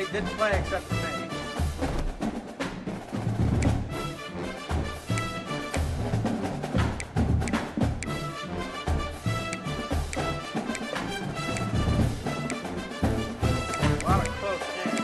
Everybody did play except for me. A lot of close games.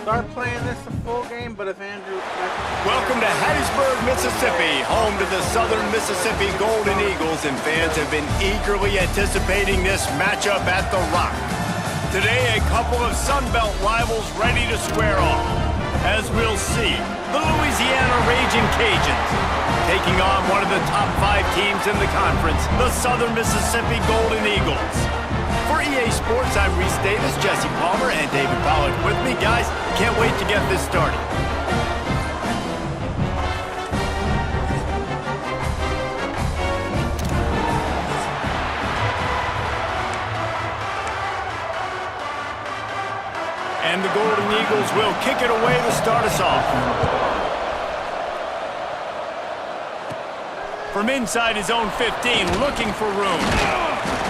Start playing this a full game, but if Andrew... Welcome to Hattiesburg, Mississippi, home to the Southern Mississippi Golden Eagles, and fans have been eagerly anticipating this matchup at the Rock. Today, a couple of Sun Belt rivals ready to square off. As we'll see, the Louisiana Raging Cajuns taking on one of the top 5 teams in the conference, the Southern Mississippi Golden Eagles. For EA Sports, I'm Reese Davis, Jesse Palmer, and David Pollock with me. Guys, can't wait to get this started. And the Golden Eagles will kick it away to start us off. From inside his own 15, looking for room.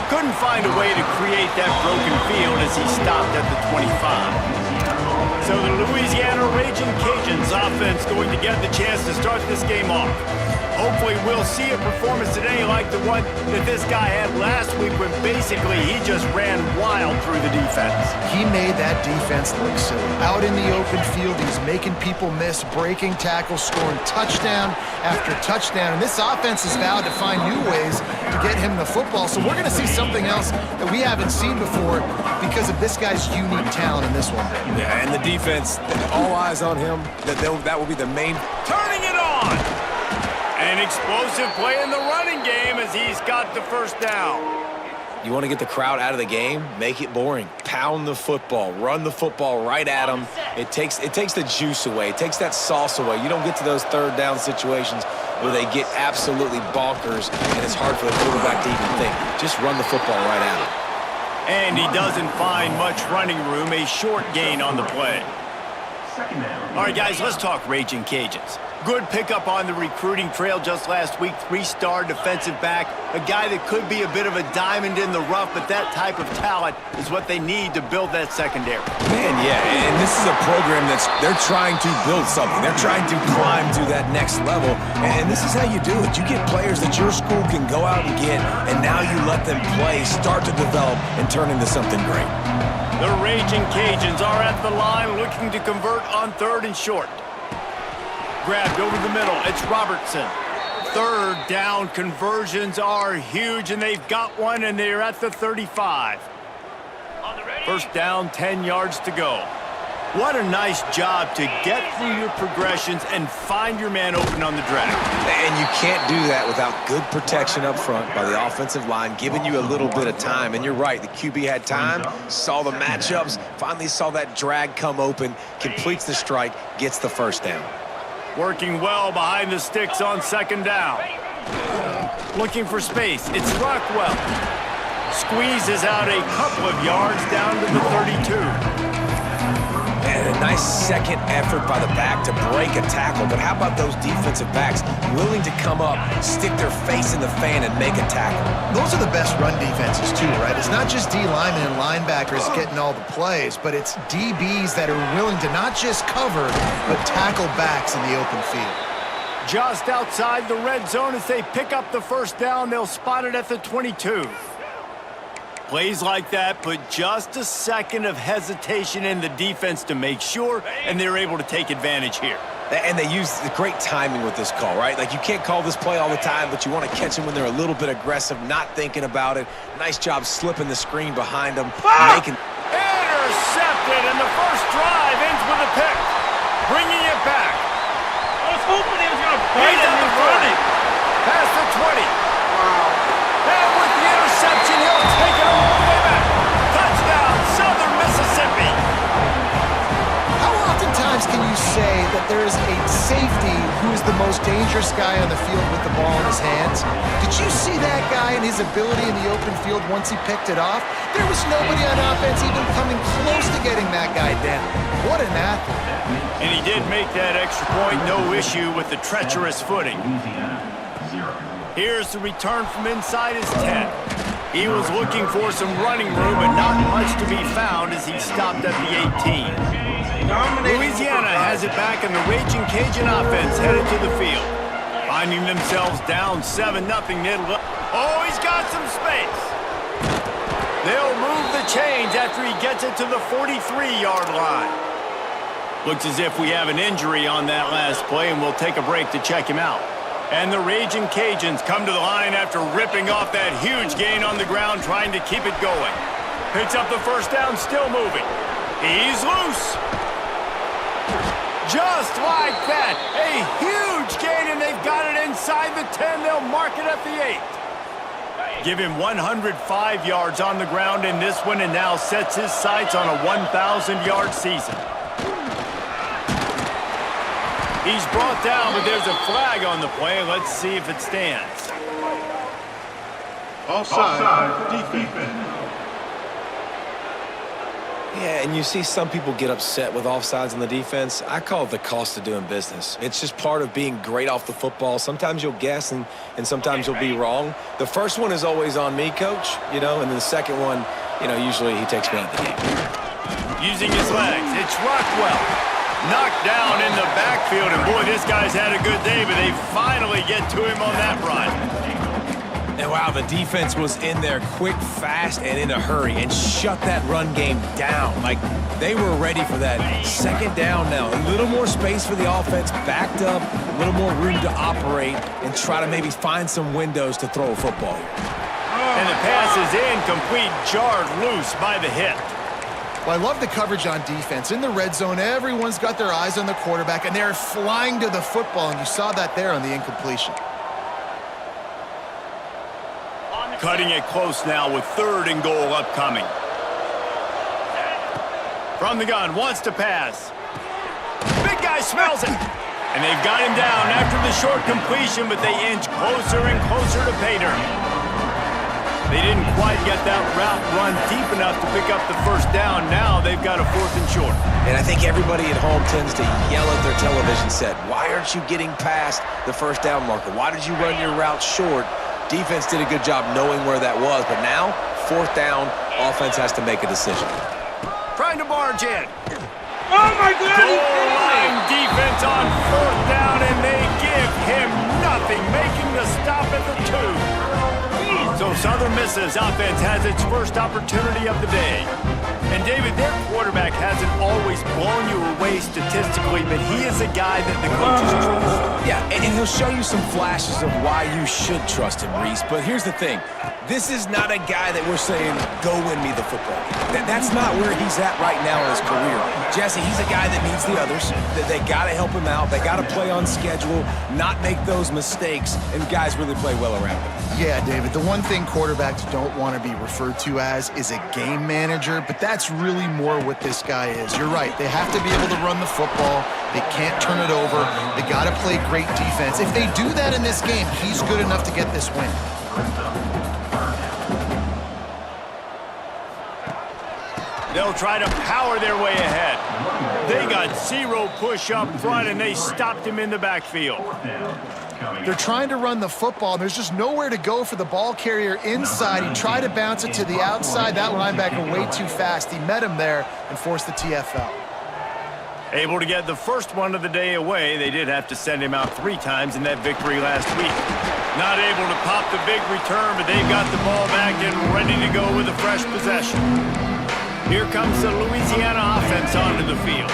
Couldn't find a way to create that broken field as he stopped at the 25. So the Louisiana Raging Cajuns offense going to get the chance to start this game off. Hopefully we'll see a performance today like the one that this guy had last week when basically he just ran wild through the defense. He made that defense look silly. Out in the open field, he's making people miss, breaking tackles, scoring touchdown after touchdown. And this offense has vowed to find new ways to get him the football. So we're going to see something else that we haven't seen before because of this guy's unique talent in this one. Yeah, and the defense, all eyes on him. That will be the main. Turning it on! An explosive play in the running game as he's got the first down. You want to get the crowd out of the game? Make it boring. Pound the football. Run the football right at them. It takes the juice away. It takes that sauce away. You don't get to those third down situations where they get absolutely bonkers and it's hard for the quarterback to even think. Just run the football right at them. And he doesn't find much running room. A short gain on the play. All right, guys, let's talk Raging Cajuns. Good pickup on the recruiting trail just last week. 3-star defensive back. A guy that could be a bit of a diamond in the rough, but that type of talent is what they need to build that secondary. Man, yeah, and this is a program they're trying to build something. They're trying to climb to that next level, and this is how you do it. You get players that your school can go out and get, and now you let them play, start to develop, and turn into something great. The Raging Cajuns are at the line looking to convert on 3rd and short. Grabbed over the middle, it's Robertson. 3rd down conversions are huge, and they've got one, and they're at the 35. First down, 10 yards to go. What a nice job to get through your progressions and find your man open on the drag. And you can't do that without good protection up front by the offensive line, giving you a little bit of time. And you're right, the QB had time, saw the matchups, finally saw that drag come open, completes the strike, gets the first down. Working well behind the sticks on 2nd down. Looking for space, it's Rockwell. Squeezes out a couple of yards down to the 32. And a nice second effort by the back to break a tackle. But how about those defensive backs willing to come up, stick their face in the fan, and make a tackle? Those are the best run defenses too, right? It's not just D linemen and linebackers getting all the plays, but it's DBs that are willing to not just cover, but tackle backs in the open field. Just outside the red zone as they pick up the first down. They'll spot it at the 22. Plays like that put just a second of hesitation in the defense to make sure, and they're able to take advantage here. And they use the great timing with this call, right? Like, you can't call this play all the time, but you want to catch them when they're a little bit aggressive, not thinking about it. Nice job slipping the screen behind them. Intercepted, and the first drive ends with a pick. Bringing it back. I was hoping he was going to bite it and run it. Past the 20. And with the interception, he'll take it all the way back. Touchdown, Southern Mississippi. How oftentimes can you say that there is a safety who is the most dangerous guy on the field with the ball in his hands? Did you see that guy and his ability in the open field once he picked it off? There was nobody on offense even coming close to getting that guy down. What an athlete. And he did make that extra point, no issue with the treacherous footing. Here's the return from inside his 10. He was looking for some running room, but not much to be found as he stopped at the 18. Louisiana has it back, and the Raging Cajun offense headed to the field. Finding themselves down 7-0. Oh, he's got some space. They'll move the chains after he gets it to the 43-yard line. Looks as if we have an injury on that last play, and we'll take a break to check him out. And the Raging Cajuns come to the line after ripping off that huge gain on the ground, trying to keep it going. Picks up the first down, still moving. He's loose. Just like that, a huge gain, and they've got it inside the 10. They'll mark it at the 8. Give him 105 yards on the ground in this one, and now sets his sights on a 1,000-yard season. He's brought down, but there's a flag on the play. Let's see if it stands. Offside, defense. Yeah, and you see some people get upset with offsides on the defense. I call it the cost of doing business. It's just part of being great off the football. Sometimes you'll guess, and sometimes you'll be wrong. The first one is always on me, Coach, and then the second one, usually he takes me out of the game. Using his legs, it's Rockwell. Knocked down in the backfield, and boy, this guy's had a good day, but they finally get to him on that run. And wow, the defense was in there quick, fast, and in a hurry, and shut that run game down. Like, they were ready for that. Second down now, a little more space for the offense, backed up, a little more room to operate, and try to maybe find some windows to throw a football here. And the pass is incomplete, jarred loose by the hit. Well, I love the coverage on defense. In the red zone, everyone's got their eyes on the quarterback, and they're flying to the football, and you saw that there on the incompletion. Cutting it close now with 3rd and goal upcoming. From the gun, wants to pass. Big guy smells it. And they've got him down after the short completion, but they inch closer and closer to pay dirt. They didn't quite get that route run deep enough to pick up the first down. Now they've got a 4th and short. And I think everybody at home tends to yell at their television set, why aren't you getting past the first down marker? Why did you run your route short? Defense did a good job knowing where that was, but now, 4th down, offense has to make a decision. Trying to barge in. Oh, my God! Goal line defense on 4th down, and they give him nothing, making the stop at the 2. So Southern Miss's offense has its first opportunity of the day. And David, their quarterback hasn't always blown you away statistically, but he is a guy that the coaches trust. Yeah, and he'll show you some flashes of why you should trust him, Reese. But here's the thing. This is not a guy that we're saying, go win me the football game. That's not where he's at right now in his career. Jesse, he's a guy that needs the others, that they got to help him out. They got to play on schedule, not make those mistakes, and guys really play well around him. Yeah, David, the one thing quarterbacks don't want to be referred to as is a game manager, but that's really more what this guy is. You're right. They have to be able to run the football. They can't turn it over. They got to play great defense. If they do that in this game, he's good enough to get this win. They'll try to power their way ahead. They got 0 push up front, and they stopped him in the backfield. They're trying to run the football, and there's just nowhere to go for the ball carrier inside. He tried to bounce it to the outside. That linebacker way too fast. He met him there and forced the TFL. Able to get the first one of the day away. They did have to send him out 3 times in that victory last week. Not able to pop the big return, but they've got the ball back and ready to go with a fresh possession. Here comes the Louisiana offense onto the field.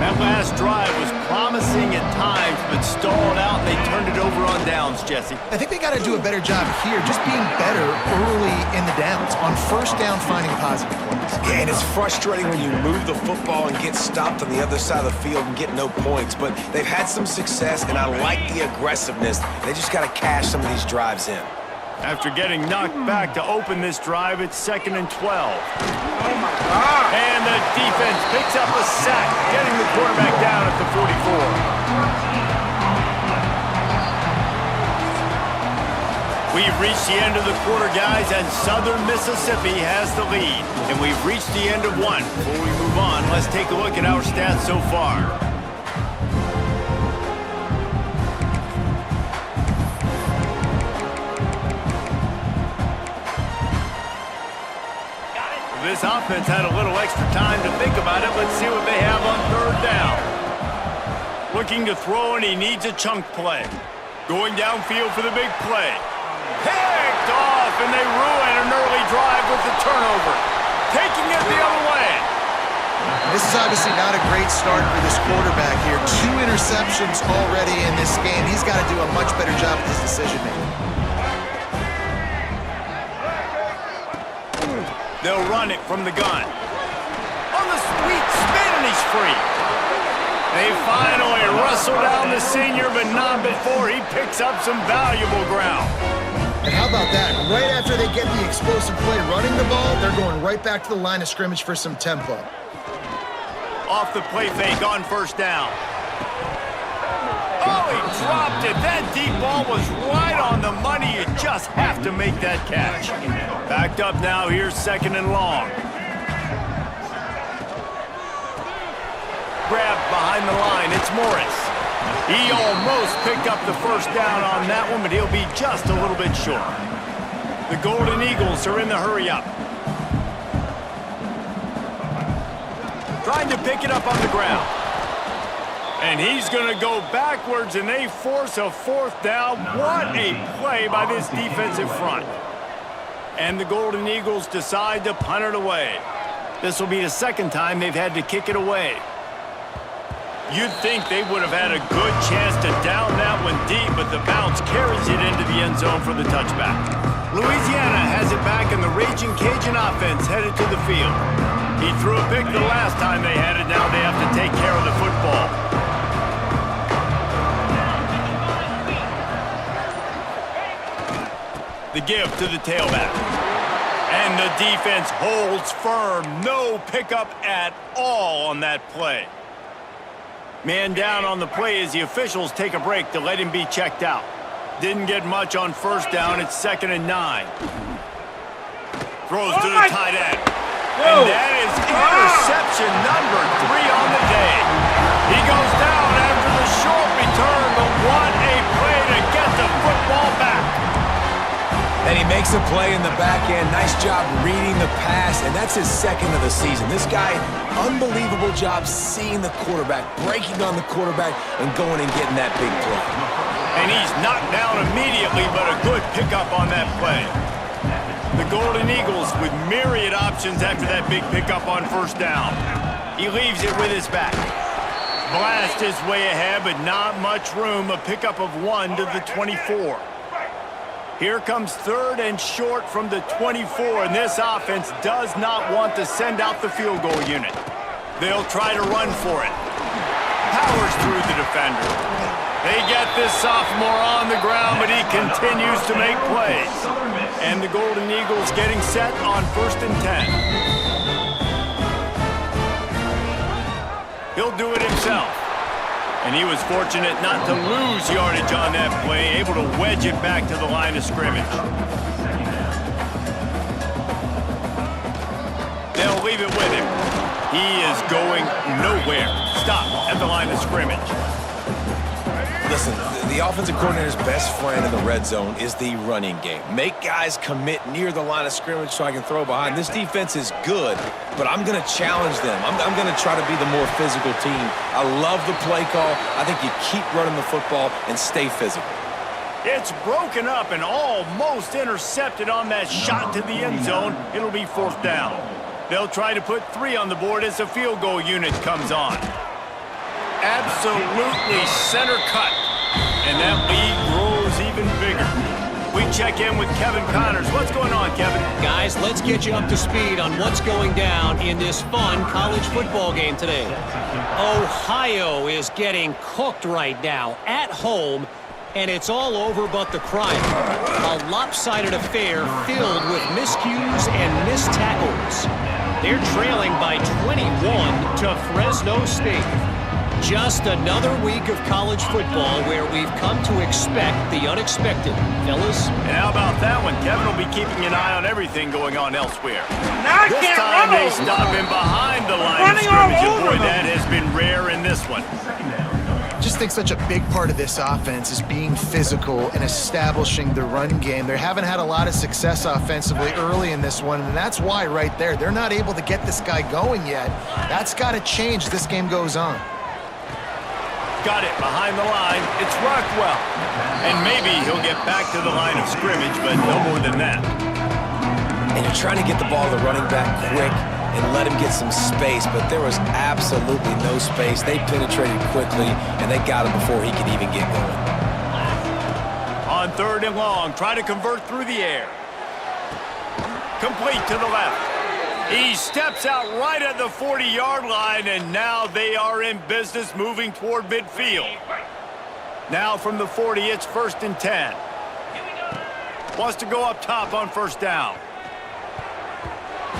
That last drive was promising at times, but stalled out, and they turned it over on downs, Jesse. I think they got to do a better job here, just being better early in the downs. On first down, finding positive points. Yeah, and it's frustrating when you move the football and get stopped on the other side of the field and get no points. But they've had some success, and I like the aggressiveness. They just got to cash some of these drives in. After getting knocked back to open this drive, it's 2nd and 12. And the defense picks up a sack, getting the quarterback down at the 44. We've reached the end of the quarter, guys, and Southern Mississippi has the lead. And we've reached the end of one. Before we move on, let's take a look at our stats so far. This offense had a little extra time to think about it. Let's see what they have on 3rd down. Looking to throw, and he needs a chunk play. Going downfield for the big play. Picked off, and they ruin an early drive with the turnover. Taking it the other way. This is obviously not a great start for this quarterback here. 2 interceptions already in this game. He's got to do a much better job with his decision-making. They'll run it from the gun. On the sweet spin, and he's free. They finally wrestle down the senior, but not before he picks up some valuable ground. And how about that? Right after they get the explosive play running the ball, they're going right back to the line of scrimmage for some tempo. Off the play fake on 1st down. Oh, he dropped it. That deep ball was right on the money. You just have to make that catch. Backed up now. Here's 2nd and long. Grabbed behind the line. It's Morris. He almost picked up the 1st down on that one, but he'll be just a little bit short. The Golden Eagles are in the hurry-up. Trying to pick it up on the ground. And he's going to go backwards, and they force a 4th down. What a play by this defensive front. And the Golden Eagles decide to punt it away. This will be the 2nd time they've had to kick it away. You'd think they would have had a good chance to down that one deep, but the bounce carries it into the end zone for the touchback. Louisiana has it back, and the Raging Cajun offense headed to the field. He threw a pick the last time they had it. Now they have to take care of the football. The give to the tailback. And the defense holds firm. No pickup at all on that play. Man down on the play as the officials take a break to let him be checked out. Didn't get much on 1st down. It's 2nd and 9. Throws to the tight end. And that is interception number 3 on the day. He goes down after the short return, but what a play to get the football back. And he makes a play in the back end. Nice job reading the pass, and that's his 2nd of the season. This guy, unbelievable job seeing the quarterback, breaking on the quarterback, and going and getting that big play. And he's knocked down immediately, but a good pickup on that play. The Golden Eagles with myriad options after that big pickup on 1st down. He leaves it with his back. Blast his way ahead, but not much room. A pickup of 1 to the 24. Here comes 3rd and short from the 24, and this offense does not want to send out the field goal unit. They'll try to run for it. Powers through the defender. They get this sophomore on the ground, but he continues to make plays. And the Golden Eagles getting set on 1st and 10. He'll do it himself. And he was fortunate not to lose yardage on that play, able to wedge it back to the line of scrimmage. They'll leave it with him. He is going nowhere. Stop at the line of scrimmage. Listen, the offensive coordinator's best friend in the red zone is the running game. Make guys commit near the line of scrimmage so I can throw behind. This defense is good, but I'm going to challenge them. I'm going to try to be the more physical team. I love the play call. I think you keep running the football and stay physical. It's broken up and almost intercepted on that shot to the end zone. It'll be 4th down. They'll try to put 3 on the board as the field goal unit comes on. absolutely center cut. And that lead grows even bigger. We check in with Kevin Connors. What's going on, Kevin? Guys, let's get you up to speed on what's going down in this fun college football game today. Ohio is getting cooked right now at home, and it's all over but the crime. A lopsided affair filled with miscues and missed tackles. They're trailing by 21 to Fresno State. Just another week of college football where we've come to expect the unexpected, fellas. And how about that one? Kevin will be keeping an eye on everything going on elsewhere. Now I This can't time run they over. stop him behind the line of Running all scrimmage, and over boy, them. that has been rare in this one. Just think such a big part of this offense is being physical and establishing the run game. They haven't had a lot of success offensively early in this one, and that's why right there, they're not able to get this guy going yet. That's got to change as this game goes on. Got it behind the line. It's Rockwell. And maybe he'll get back to the line of scrimmage, but no more than that. And you're trying to get the ball to the running back quick and let him get some space, but there was absolutely no space. They penetrated quickly, and they got him before he could even get going. On 3rd and long, try to convert through the air. Complete to the left. He steps out right at the 40-yard line, and now they are in business moving toward midfield. Now from the 40, it's 1st and 10. Wants to go up top on 1st down.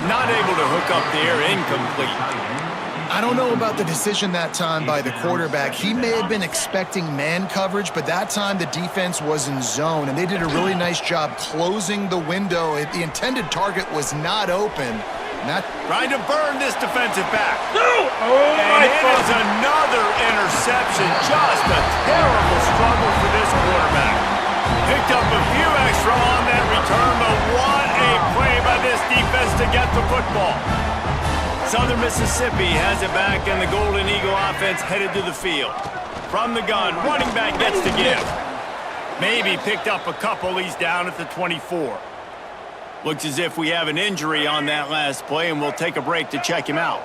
Not able to hook up there, incomplete. I don't know about the decision that time by the quarterback. He may have been expecting man coverage, but that time the defense was in zone, and they did a really nice job closing the window. The intended target was not open. Trying to burn this defensive back. No! Oh, And my it is another interception. Just a terrible struggle for this quarterback. Picked up a few extra on that return, but what a play by this defense to get the football. Southern Mississippi has it back, and the Golden Eagle offense headed to the field. From the gun, running back gets to give. Maybe picked up a couple. He's down at the 24. Looks as if we have an injury on that last play, and we'll take a break to check him out.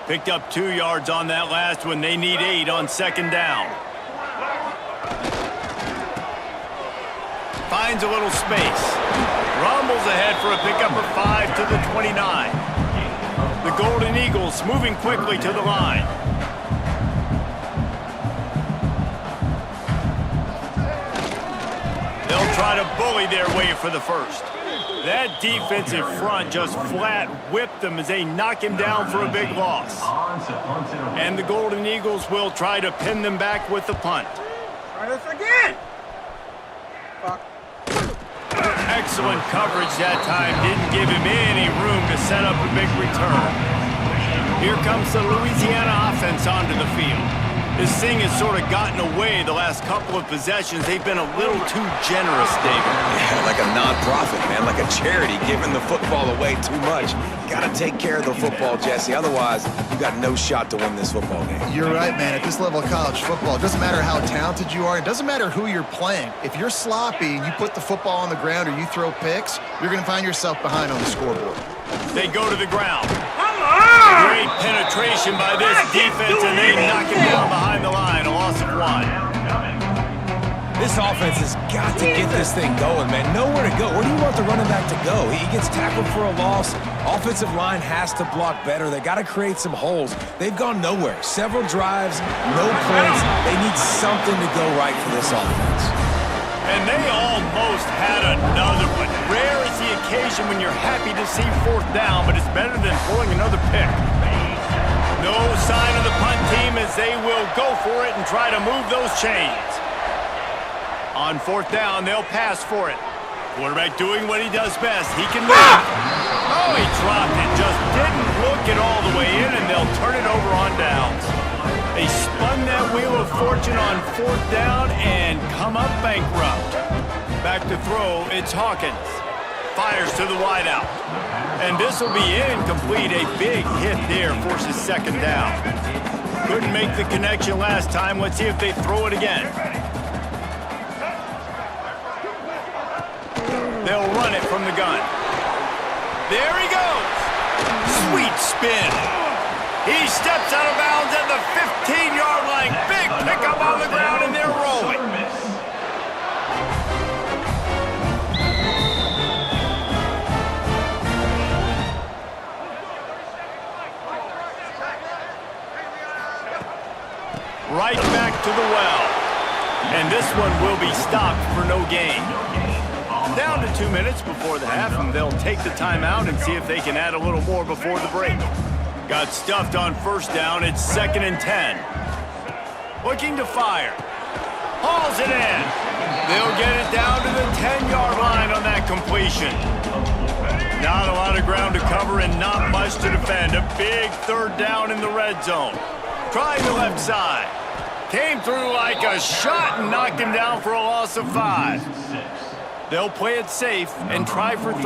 Picked up 2 yards on that last one. They need 8 on 2nd down. Finds a little space. Rumbles ahead for a pickup of 5 to the 29. The Golden Eagles moving quickly to the line. They'll try to bully their way for the first. That defensive front just flat whipped them as they knock him down for a big loss. And the Golden Eagles will try to pin them back with the punt. Try this again! Fuck. Excellent coverage that time. Didn't give him any room to set up a big return. Here comes the Louisiana offense onto the field. This thing has sort of gotten away the last couple of possessions. They've been a little too generous, David. Yeah, like a nonprofit, man, like a charity, giving the football away too much. Got to take care of the football, Jesse. Otherwise, you got no shot to win this football game. You're right, man. At this level of college football, it doesn't matter how talented you are. It doesn't matter who you're playing. If you're sloppy and you put the football on the ground or you throw picks, you're going to find yourself behind on the scoreboard. They go to the ground. Come on! Great penetration by this defense, and they knock him down behind the line. A loss of 1. This offense has got to get this thing going, man. Nowhere to go. Where do you want the running back to go? He gets tackled for a loss. Offensive line has to block better. They got to create some holes. They've gone nowhere. Several drives, no points. They need something to go right for this offense. And they almost had another one. Rare is the occasion when you're happy to see 4th down, but it's better than pulling another pick. No sign of the punt team as they will go for it and try to move those chains. On 4th down, they'll pass for it. Quarterback doing what he does best. He can move. Oh, he dropped it. Just didn't look it all the way in, and they'll turn it over on downs. They spun that wheel of fortune on 4th down and come up bankrupt. Back to throw, it's Hawkins. Fires to the wideout. And this will be incomplete. A big hit there forces 2nd down. Couldn't make the connection last time. Let's see if they throw it again. They'll run it from the gun. There he goes. Sweet spin. He steps out of bounds at the 15-yard line. Big pickup on the ground, and they're rolling. Right back to the well. And this one will be stopped for no gain. Down to 2 minutes before the half, and they'll take the timeout and see if they can add a little more before the break. Got stuffed on first down. It's 2nd and 10. Looking to fire. Hauls it in. They'll get it down to the 10-yard line on that completion. Not a lot of ground to cover and not much to defend. A big 3rd down in the red zone. Trying the left side. Came through like a shot and knocked him down for a loss of 5. They'll play it safe and try for 3.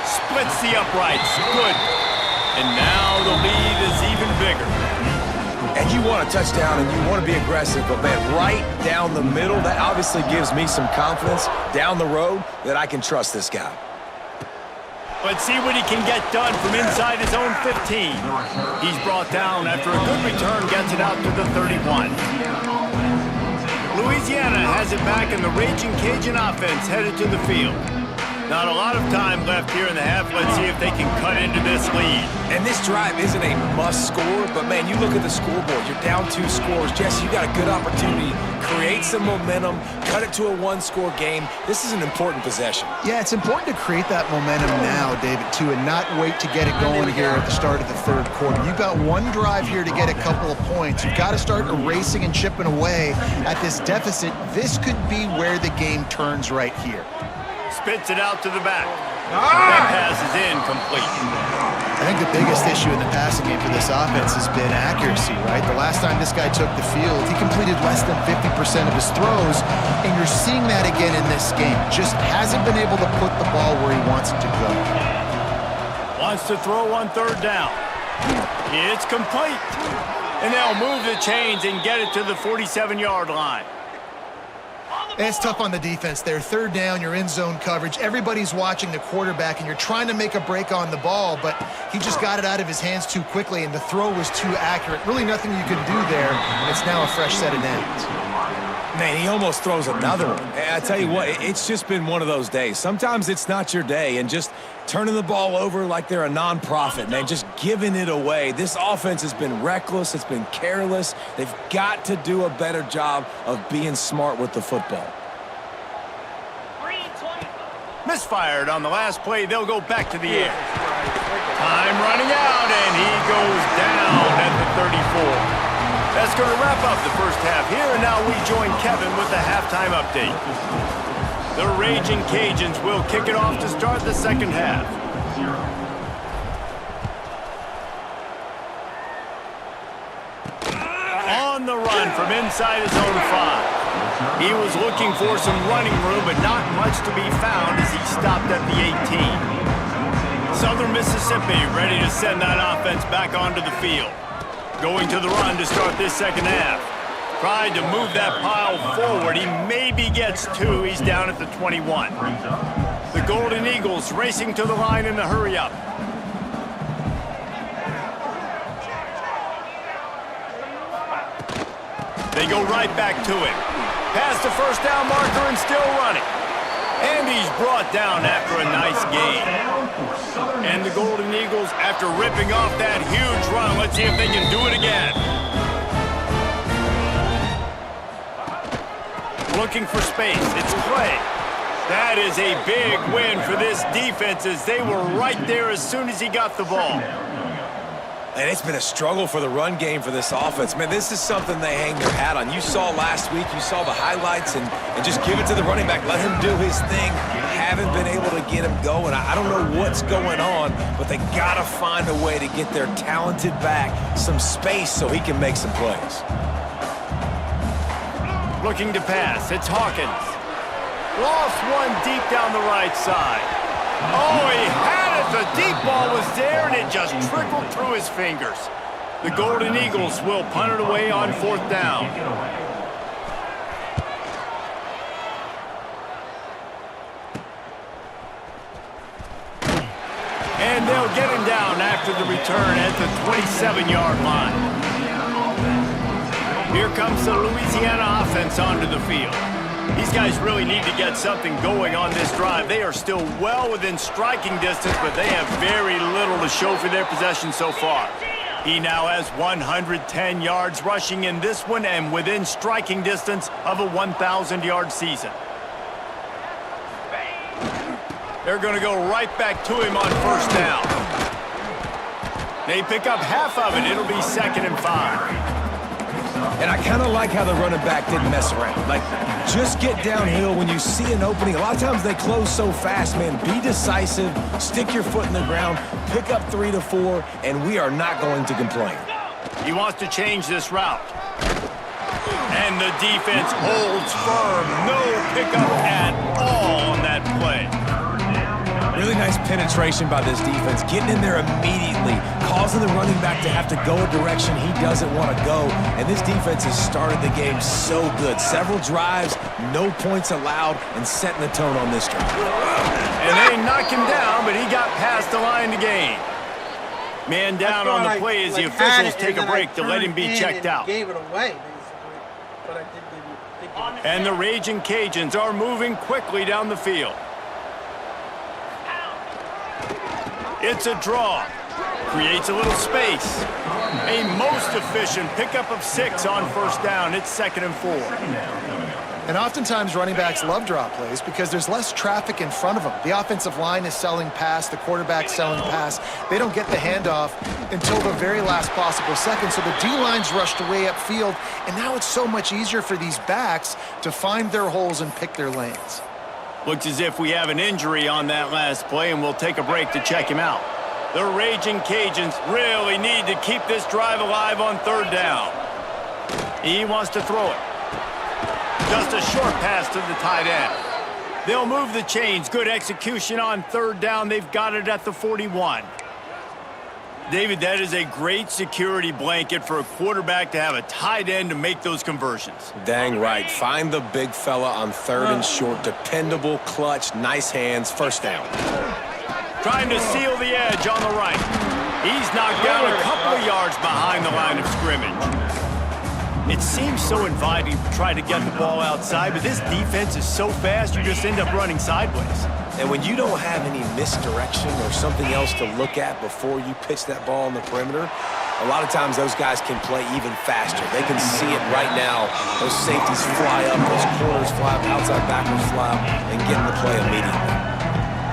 Splits the uprights. Good. And now the lead is even bigger. And you want a touchdown and you want to be aggressive, but man, right down the middle, that obviously gives me some confidence down the road that I can trust this guy. Let's see what he can get done from inside his own 15. He's brought down after a good return, gets it out to the 31. Louisiana has it back, and the Raging Cajun offense headed to the field. Not a lot of time left here in the half. Let's see if they can cut into this lead. And this drive isn't a must score, but man, you look at the scoreboard, you're down 2 scores. Jesse, you got a good opportunity. Create some momentum, cut it to a 1-score game. This is an important possession. Yeah, it's important to create that momentum now, David, too, and not wait to get it going here at the start of the 3rd quarter. You've got 1 drive here to get a couple of points. You've got to start erasing and chipping away at this deficit. This could be where the game turns right here. Spits it out to the back. That pass is incomplete. I think the biggest issue in the passing game for this offense has been accuracy, right? The last time this guy took the field, he completed less than 50% of his throws, and you're seeing that again in this game. Just hasn't been able to put the ball where he wants it to go. Wants to throw on 3rd down. It's complete. And they'll move the chains and get it to the 47-yard line. And it's tough on the defense there. 3rd down, you're in zone coverage. Everybody's watching the quarterback, and you're trying to make a break on the ball, but he just got it out of his hands too quickly, and the throw was too accurate. Really nothing you can do there. It's now a fresh set of downs. Man, he almost throws another one. I tell you what, it's just been one of those days. Sometimes it's not your day, and just turning the ball over like they're a nonprofit, man, just giving it away. This offense has been reckless. It's been careless. They've got to do a better job of being smart with the football. Misfired on the last play. They'll go back to the air. Time running out, and he goes down at the 34. That's going to wrap up the first half here, and now we join Kevin with the halftime update. The Raging Cajuns will kick it off to start the 2nd half. On the run from inside his own 5. He was looking for some running room, but not much to be found as he stopped at the 18. Southern Mississippi ready to send that offense back onto the field. Going to the run to start this 2nd half. Tried to move that pile forward. He maybe gets 2. He's down at the 21. The Golden Eagles racing to the line in the hurry-up. They go right back to it. Past the 1st down marker and still running. And he's brought down after a nice gain. And the Golden Eagles, after ripping off that huge run, let's see if they can do it again. Looking for space. It's Clay. That is a big win for this defense as they were right there as soon as he got the ball. And it's been a struggle for the run game for this offense. Man, this is something they hang their hat on. You saw last week, you saw the highlights, and just give it to the running back. Let him do his thing. Haven't been able to get him going. I don't know what's going on, but they got to find a way to get their talented back some space so he can make some plays. Looking to pass. It's Hawkins. Lost one deep down the right side. Oh, he had it. The deep ball was there, and it just trickled through his fingers. The Golden Eagles will punt it away on 4th down. after the return at the 27-yard line. Here comes the Louisiana offense onto the field. These guys really need to get something going on this drive. They are still well within striking distance, but they have very little to show for their possession so far. He now has 110 yards rushing in this one and within striking distance of a 1,000-yard season. They're going to go right back to him on first down. They pick up half of it. It'll be 2nd and 5. And I kind of like how the running back didn't mess around. Like, just get downhill when you see an opening. A lot of times they close so fast, man. Be decisive, stick your foot in the ground, pick up 3 to 4, and we are not going to complain. He wants to change this route. And the defense holds firm. No pickup at all on that play. Really nice penetration by this defense, getting in there immediately, causing the running back to have to go a direction he doesn't want to go. And this defense has started the game so good. Several drives, no points allowed, and setting the tone on this drive. And they knock him down, but he got past the line to gain. Man down on the play as the officials take a break to let him be checked out. Gave it away, basically. But I didn't. And the Raging Cajuns are moving quickly down the field. It's a draw. Creates a little space. A most efficient pickup of 6 on first down. It's 2nd and 4. And oftentimes running backs love draw plays because there's less traffic in front of them. The offensive line is selling pass, the quarterback's selling pass. They don't get the handoff until the very last possible second. So the D-line's rushed away upfield, and now it's so much easier for these backs to find their holes and pick their lanes. Looks as if we have an injury on that last play, and we'll take a break to check him out. The Raging Cajuns really need to keep this drive alive on 3rd down. He wants to throw it. Just a short pass to the tight end. They'll move the chains. Good execution on 3rd down. They've got it at the 41. David, that is a great security blanket for a quarterback to have a tight end to make those conversions. Dang right. Find the big fella on 3rd and short. Dependable, clutch, nice hands, first down. Trying to seal the edge on the right. He's knocked down a couple of yards behind the line of scrimmage. It seems so inviting to try to get the ball outside, but this defense is so fast you just end up running sideways. And when you don't have any misdirection or something else to look at before you pitch that ball on the perimeter, a lot of times those guys can play even faster. They can see it right now. Those safeties fly up, those corners fly up, outside backers fly up, and get in the play immediately.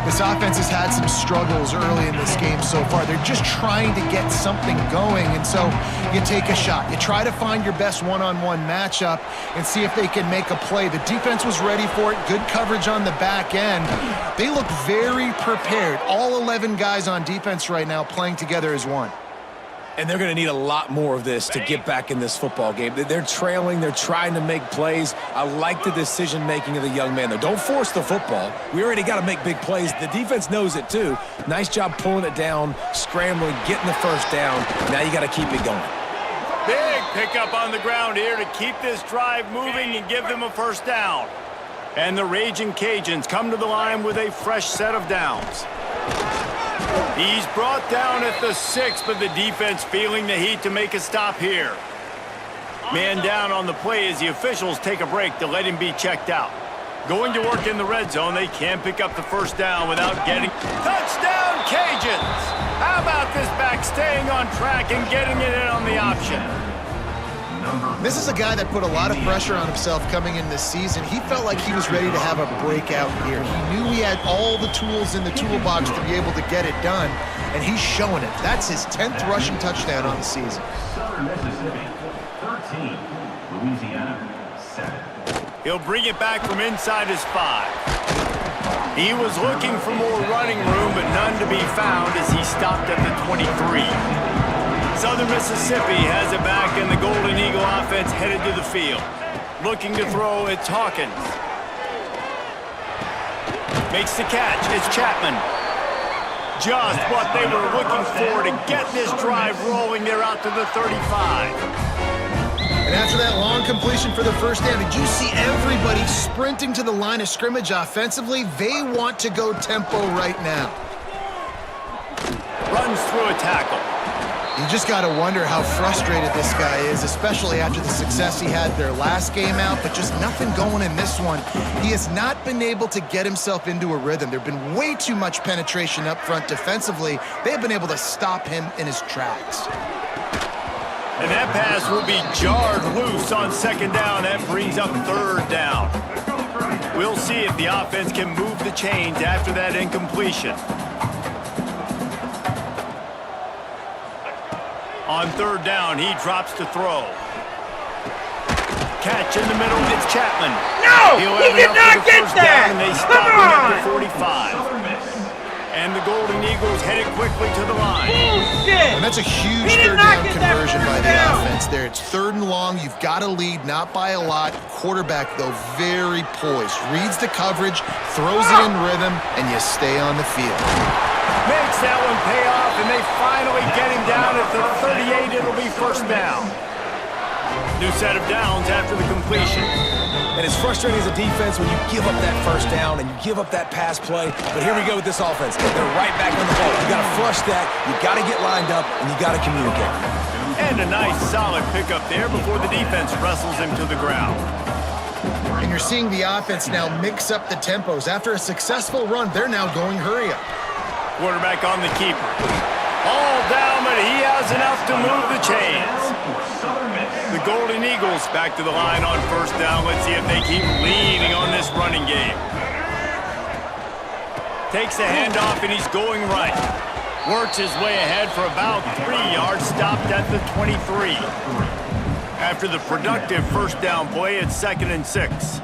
This offense has had some struggles early in this game so far. They're just trying to get something going, and so you take a shot. You try to find your best one-on-one matchup and see if they can make a play. The defense was ready for it. Good coverage on the back end. They look very prepared. All 11 guys on defense right now playing together as one. And they're going to need a lot more of this to get back in this football game. They're trailing. They're trying to make plays. I like the decision-making of the young man, though. Don't force the football. We already got to make big plays. The defense knows it, too. Nice job pulling it down, scrambling, getting the first down. Now you got to keep it going. Big pickup on the ground here to keep this drive moving and give them a first down. And the Raging Cajuns come to the line with a fresh set of downs. He's brought down at the 6, but the defense feeling the heat to make a stop here. Man down on the play as the officials take a break to let him be checked out. Going to work in the red zone, they can't pick up the first down without getting... Touchdown, Cajuns! How about this back staying on track and getting it in on the option? This is a guy that put a lot of pressure on himself coming in this season. He felt like he was ready to have a breakout year. He knew he had all the tools in the toolbox to be able to get it done, and he's showing it. That's his 10th rushing touchdown on the season. Southern Mississippi, 13. Louisiana, 7. He'll bring it back from inside his 5. He was looking for more running room, but none to be found as he stopped at the 23. Southern Mississippi has it back, and the Golden Eagle offense headed to the field. Looking to throw, it's Hawkins. Makes the catch, it's Chapman. Just what they were looking for to get this drive rolling. They're out to the 35. And after that long completion for the first down, did you see everybody sprinting to the line of scrimmage offensively? They want to go tempo right now. Runs goes through a tackle. You just got to wonder how frustrated this guy is, especially after the success he had their last game out, but just nothing going in this one. He has not been able to get himself into a rhythm. There have been way too much penetration up front defensively. They have been able to stop him in his tracks. And that pass will be jarred loose on second down. That brings up third down. We'll see if the offense can move the chains after that incompletion. On third down, he drops to throw. Catch in the middle, it's Chapman. No! He did not get that! And they stop him at the 45. And the Golden Eagles headed quickly to the line. And that's a huge third down conversion by the offense there. It's third and long. You've got to lead, not by a lot. Quarterback, though, very poised. Reads the coverage, throws it in rhythm, and you stay on the field. Makes that one pay off, and they finally get him down at the 38. It'll be first down. New set of downs after the completion. And it's frustrating as a defense when you give up that first down and you give up that pass play. But here we go with this offense. They're right back on the ball. You got to flush that. You got to get lined up, and you got to communicate. And a nice, solid pickup there before the defense wrestles him to the ground. And you're seeing the offense now mix up the tempos. After a successful run, they're now going hurry up. Quarterback on the keeper. All down, but he has enough to move the chains. The Golden Eagles back to the line on first down. Let's see if they keep leaning on this running game. Takes the handoff, and he's going right. Works his way ahead for about 3 yards, stopped at the 23. After the productive first down play, it's 2nd and 6.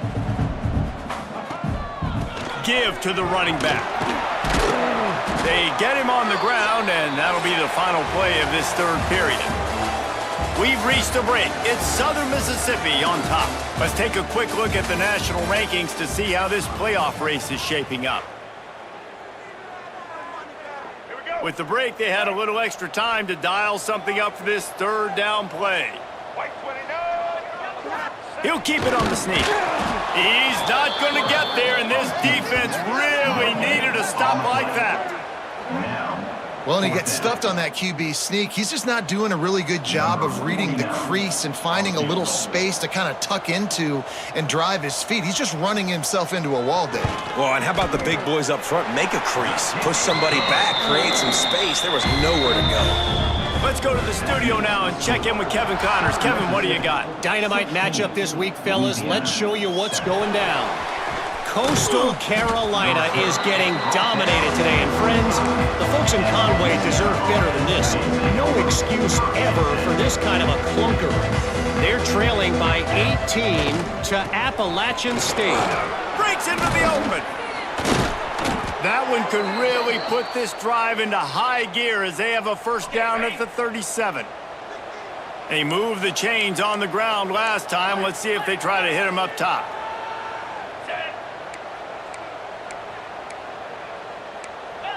Give to the running back. They get him on the ground, and that'll be the final play of this third period. We've reached a break. It's Southern Mississippi on top. Let's take a quick look at the national rankings to see how this playoff race is shaping up. With the break, they had a little extra time to dial something up for this third down play. He'll keep it on the sneak. He's not going to get there, and this defense really needed a stop like that. Well, and he gets stuffed on that QB sneak. He's just not doing a really good job of reading the crease and finding a little space to kind of tuck into and drive his feet. He's just running himself into a wall there. Well, and how about the big boys up front? Make a crease. Push somebody back. Create some space. There was nowhere to go. Let's go to the studio now and check in with Kevin Connors. Kevin, what do you got? Dynamite matchup this week, fellas. Let's show you what's going down. Coastal Carolina is getting dominated today, and friends, the folks in Conway deserve better than this. No excuse ever for this kind of a clunker. They're trailing by 18 to Appalachian State. Breaks into the open. That one could really put this drive into high gear as they have a first down at the 37. They moved the chains on the ground last time. Let's see if they try to hit him up top.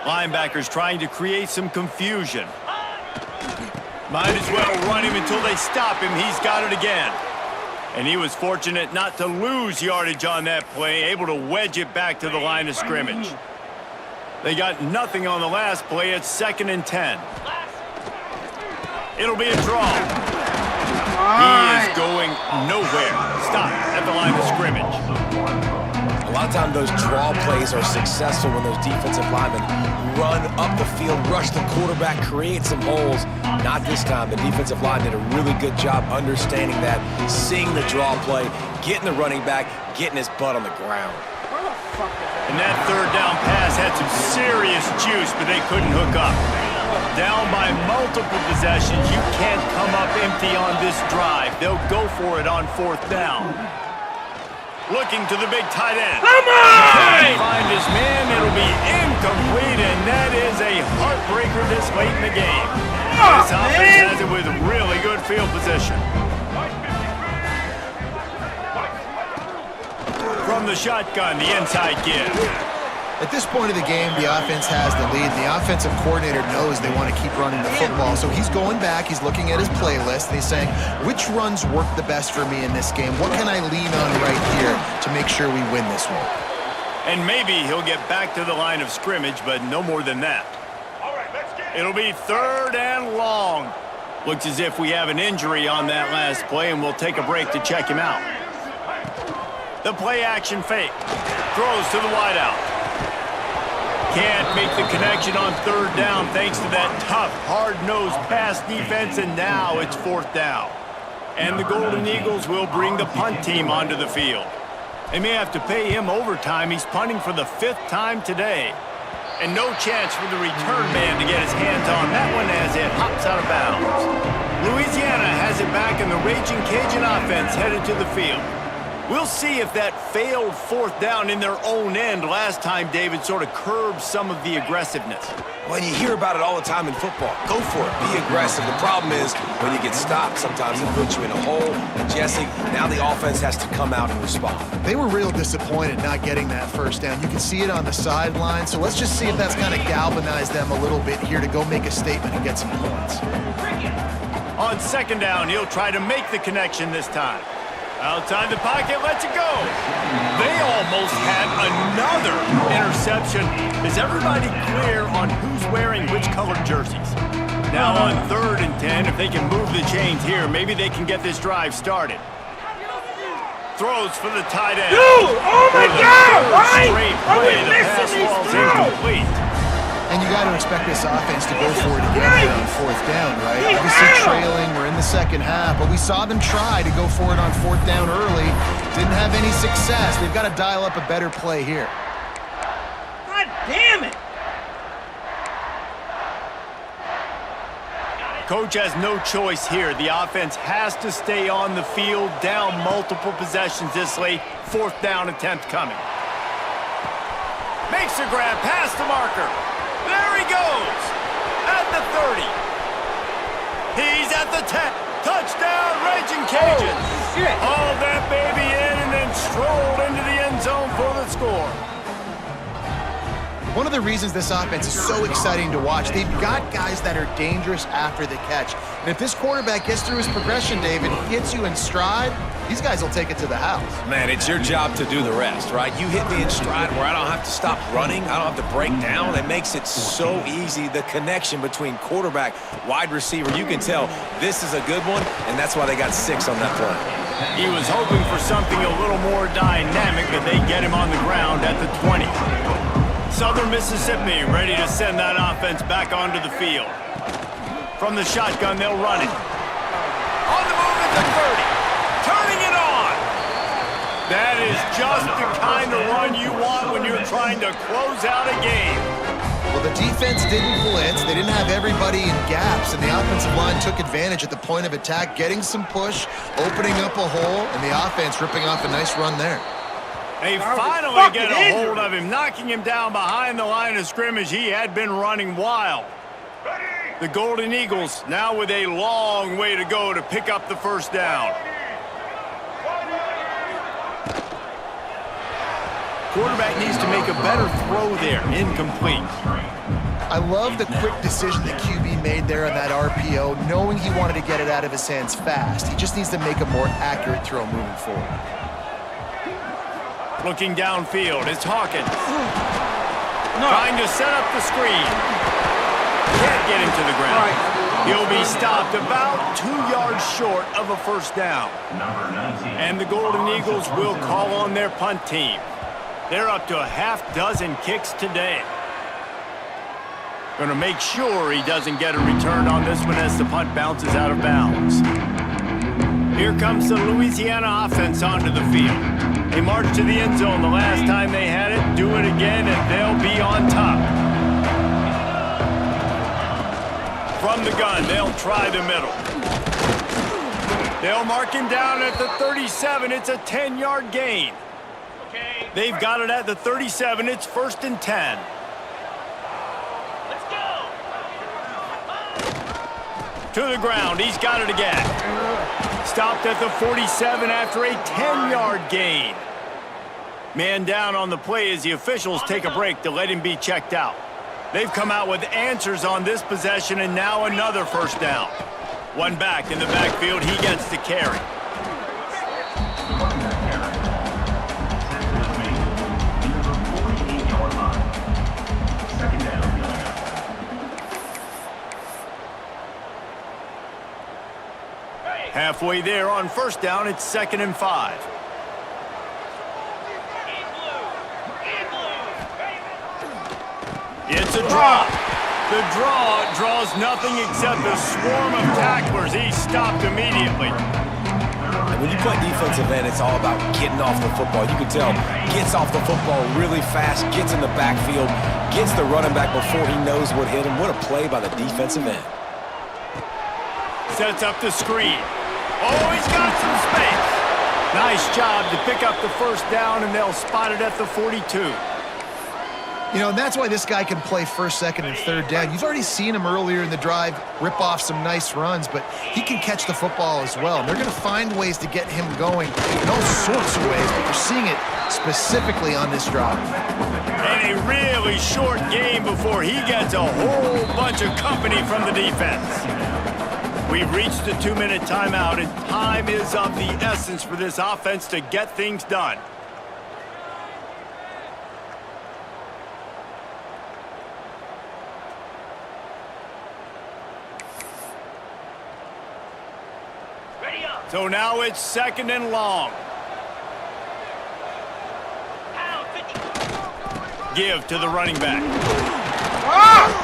Linebackers trying to create some confusion. Might as well run him until they stop him. He's got it again. And he was fortunate not to lose yardage on that play, able to wedge it back to the line of scrimmage. They got nothing on the last play. It's 2nd and 10. It'll be a draw. He is going nowhere. Stop at the line of scrimmage. A lot of times those draw plays are successful when those defensive linemen run up the field, rush the quarterback, create some holes. Not this time. The defensive line did a really good job understanding that, seeing the draw play, getting the running back, getting his butt on the ground. And that third down pass had some serious juice, but they couldn't hook up. Down by multiple possessions, you can't come up empty on this drive. They'll go for it on 4th down. Looking to the big tight end. Come on! Can't find his man. It'll be incomplete, and that is a heartbreaker this late in the game. This offense has it with really good field position. From the shotgun, the inside give. At this point of the game, the offense has the lead. The offensive coordinator knows they want to keep running the football, so he's going back, he's looking at his playlist, and he's saying, which runs work the best for me in this game? What can I lean on right here to make sure we win this one? And maybe he'll get back to the line of scrimmage, but no more than that. It'll be 3rd and long. Looks as if we have an injury on that last play, and we'll take a break to check him out. The play action fake. Throws to the wideout. Can't make the connection on 3rd down thanks to that tough, hard-nosed pass defense, and now it's 4th down. And the Golden Eagles will bring the punt team onto the field. They may have to pay him overtime. He's punting for the 5th time today. And no chance for the return man to get his hands on that one as it hops out of bounds. Louisiana has it back, and the Raging Cajun offense headed to the field. We'll see if that failed 4th down in their own end last time, David, sort of curbed some of the aggressiveness. When you hear about it all the time in football, go for it. Be aggressive. The problem is when you get stopped, sometimes it puts you in a hole. And Jesse, now the offense has to come out and respond. They were real disappointed not getting that 1st down. You can see it on the sideline. So let's just see if that's kind of galvanized them a little bit here to go make a statement and get some points. On 2nd down, he'll try to make the connection this time. Outside the pocket, lets it go. They almost had another interception. Is everybody clear on who's wearing which colored jerseys? Now on 3rd and 10, if they can move the chains here, maybe they can get this drive started. Throws for the tight end. Dude, oh my God, right? Straight Are we play, the pass missing these ball's throws? incomplete. And you got to expect this offense to go for it again here on 4th down, right? Obviously trailing, we're in the 2nd half, but we saw them try to go for it on 4th down early. Didn't have any success. They've got to dial up a better play here. God damn it! Coach has no choice here. The offense has to stay on the field, down multiple possessions this late. 4th down attempt coming. Makes a grab past the marker. There he goes. At the 30. He's at the 10. Touchdown, Raging Cajuns. Hauled that baby in and then strolled into the end zone for the score. One of the reasons this offense is so exciting to watch, they've got guys that are dangerous after the catch. And if this quarterback gets through his progression, David, hits you in stride, these guys will take it to the house. Man, it's your job to do the rest, right? You hit me in stride where I don't have to stop running. I don't have to break down. It makes it so easy. The connection between quarterback, wide receiver, you can tell this is a good one, and that's why they got 6 on that play. He was hoping for something a little more dynamic, but they get him on the ground at the 20. Southern Mississippi ready to send that offense back onto the field. From the shotgun, they'll run it. On the move at the 30. Turning it on. That is just the kind of run you want when you're trying to close out a game. Well, the defense didn't blitz. They didn't have everybody in gaps, and the offensive line took advantage at the point of attack, getting some push, opening up a hole, and the offense ripping off a nice run there. They finally get a hold of him, knocking him down behind the line of scrimmage. He had been running wild. The Golden Eagles now with a long way to go to pick up the 1st down. Quarterback needs to make a better throw there. Incomplete. I love the quick decision that QB made there on that RPO, knowing he wanted to get it out of his hands fast. He just needs to make a more accurate throw moving forward. Looking downfield, it's Hawkins. Trying to set up the screen. Can't get him to the ground. He'll be stopped about 2 yards short of a 1st down. And the Golden Eagles will call on their punt team. They're up to a half-dozen kicks today. Going to make sure he doesn't get a return on this one as the punt bounces out of bounds. Here comes the Louisiana offense onto the field. They marched to the end zone the last time they had it. Do it again, and they'll be on top. From the gun, they'll try the middle. They'll mark him down at the 37. It's a 10-yard gain. They've got it at the 37. It's 1st and 10. Let's go! To the ground. He's got it again. Stopped at the 47 after a 10-yard gain. Man down on the play as the officials take a break to let him be checked out. They've come out with answers on this possession, and now another 1st down. One back in the backfield. He gets the carry. Halfway there on first down, it's 2nd and 5. It's a draw. The draw draws nothing except a swarm of tacklers. He's stopped immediately. And when you play defensive end, it's all about getting off the football. You can tell, gets off the football really fast, gets in the backfield, gets the running back before he knows what hit him. What a play by the defensive end. Sets up the screen. Oh, he's got some space. Nice job to pick up the first down, and they'll spot it at the 42. You know, and that's why this guy can play first, second, and third down. You've already seen him earlier in the drive rip off some nice runs, but he can catch the football as well. And they're going to find ways to get him going in all sorts of ways, but you're seeing it specifically on this drive. And a really short game before he gets a whole bunch of company from the defense. We've reached the 2-minute timeout, and time is of the essence for this offense to get things done. So now it's 2nd and long. Give to the running back.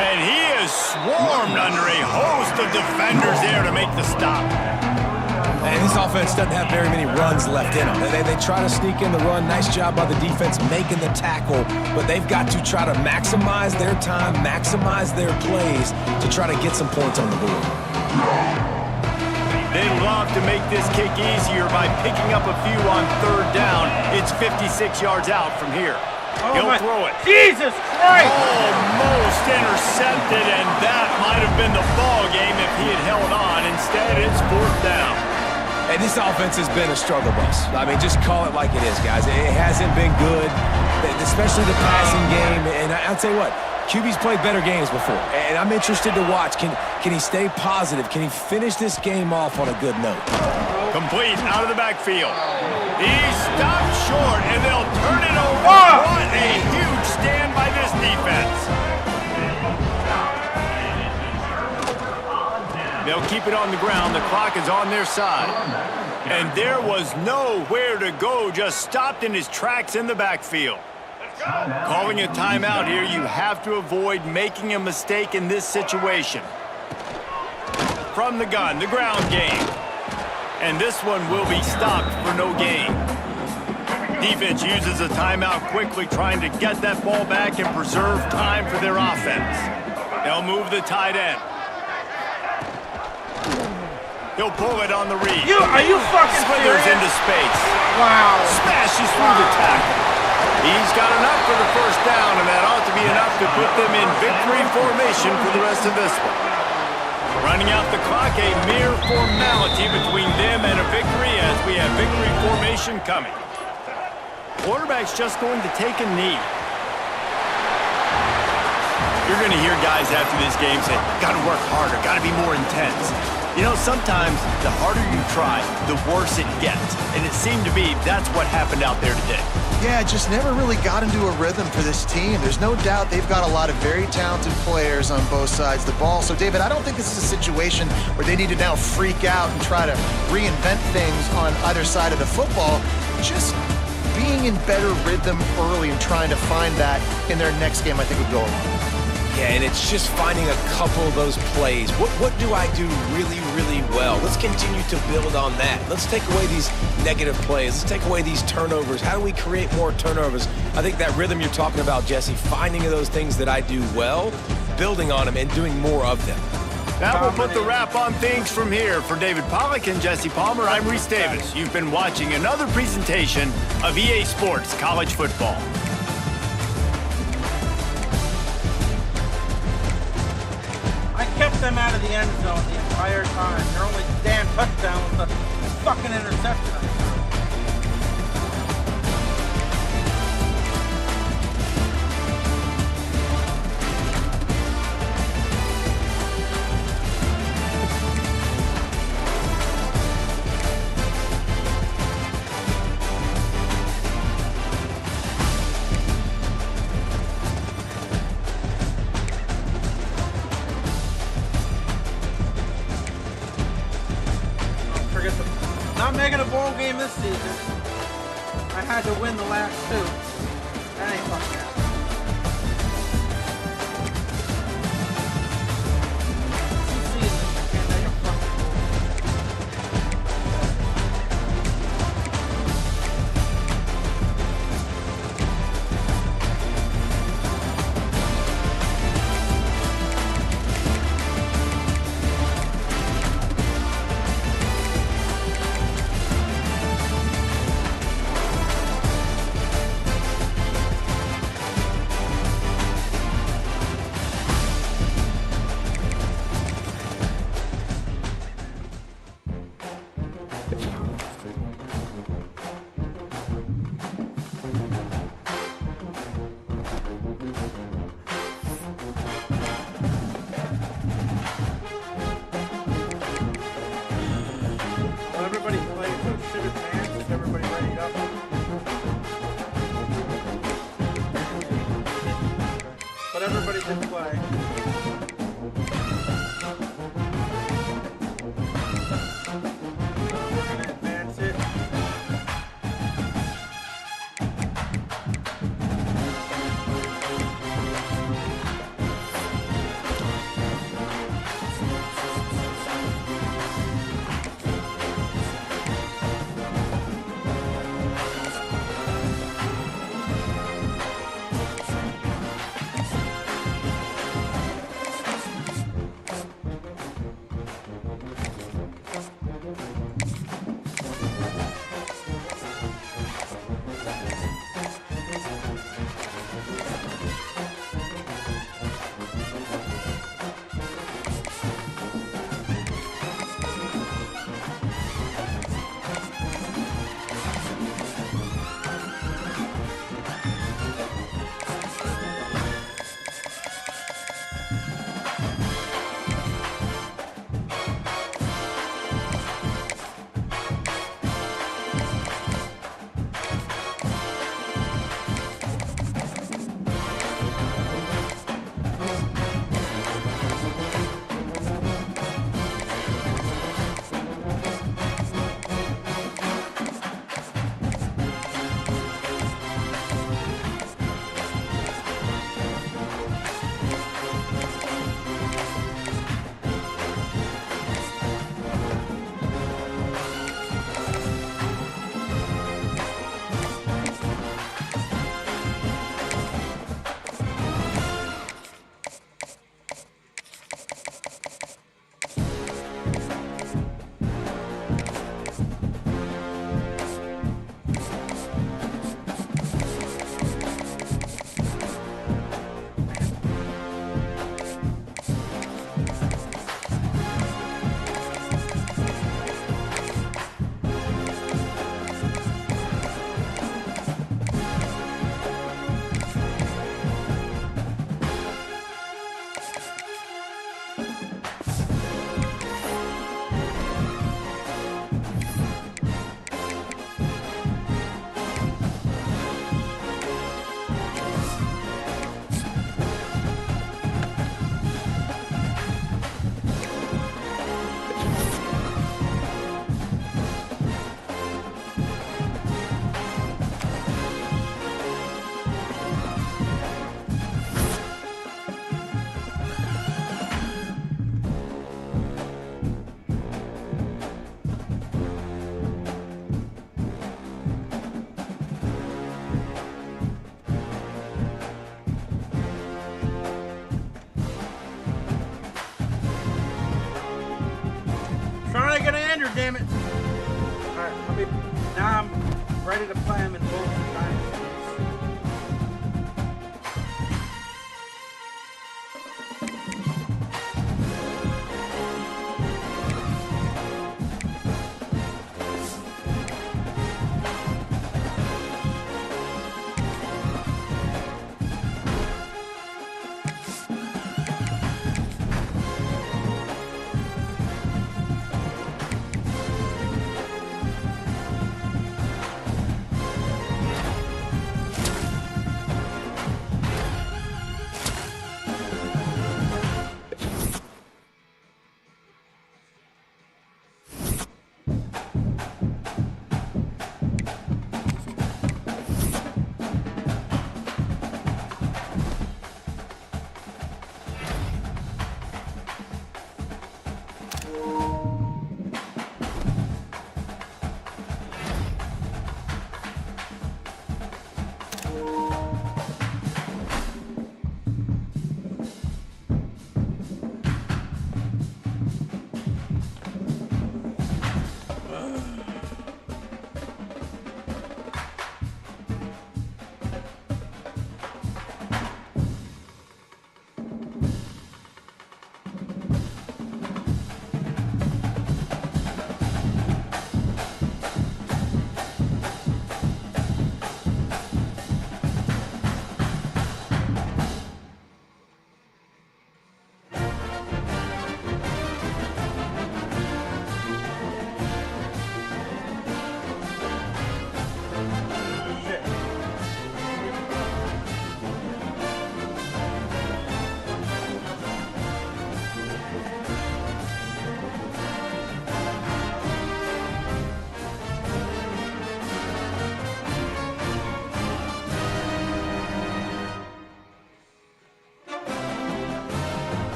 And he is swarmed under a host of defenders there to make the stop. And this offense doesn't have very many runs left in them. They try to sneak in the run. Nice job by the defense making the tackle. But they've got to try to maximize their time, maximize their plays to try to get some points on the board. They love to make this kick easier by picking up a few on 3rd down. It's 56 yards out from here. He'll throw it. Jesus Christ! Almost intercepted, and that might have been the ball game if he had held on. Instead, it's 4th down. And this offense has been a struggle bus. I mean, just call it like it is, guys. It hasn't been good, especially the passing game. And I'll tell you what, QB's played better games before, and I'm interested to watch. Can he stay positive? Can he finish this game off on a good note? Complete out of the backfield. He stopped short, and they'll turn it over. What a huge stand by this defense. They'll keep it on the ground. The clock is on their side. And there was nowhere to go, just stopped in his tracks in the backfield. Calling a timeout here, you have to avoid making a mistake in this situation. From the gun, the ground game. And this one will be stopped for no gain. Defense uses a timeout quickly, trying to get that ball back and preserve time for their offense. They'll move the tight end. He'll pull it on the read. Are you fucking Slithers serious? into space. Wow. Smashes through the tackle. He's got enough for the first down, and that ought to be enough to put them in victory formation for the rest of this one. Running out the clock, a mere formality between them and a victory as we have victory formation coming. Quarterback's just going to take a knee. You're going to hear guys after this game say, got to work harder, got to be more intense. You know, sometimes the harder you try, the worse it gets. And it seemed to be that's what happened out there today. Yeah, just never really got into a rhythm for this team. There's no doubt they've got a lot of very talented players on both sides of the ball. So, David, I don't think this is a situation where they need to now freak out and try to reinvent things on either side of the football. Just being in better rhythm early and trying to find that in their next game, I think, would go a long way. Yeah, and it's just finding a couple of those plays. What do I do really, really well? Let's continue to build on that. Let's take away these negative plays. Let's take away these turnovers. How do we create more turnovers? I think that rhythm you're talking about, Jesse, finding those things that I do well, building on them, and doing more of them. That will put the wrap on things from here. For David Pollack and Jesse Palmer, I'm Reese Davis. You've been watching another presentation of EA Sports College Football. I kept them out of the end zone the entire time. Their only damn touchdown was the fucking interception. get the not making a bowl game this season. I had to win the last two. That ain't fucking happening. Everybody play some shit advance. Is everybody ready up? But everybody can play. We're gonna advance it. Trying to get an ender, damn it. Alright, now I'm ready to play him in both times.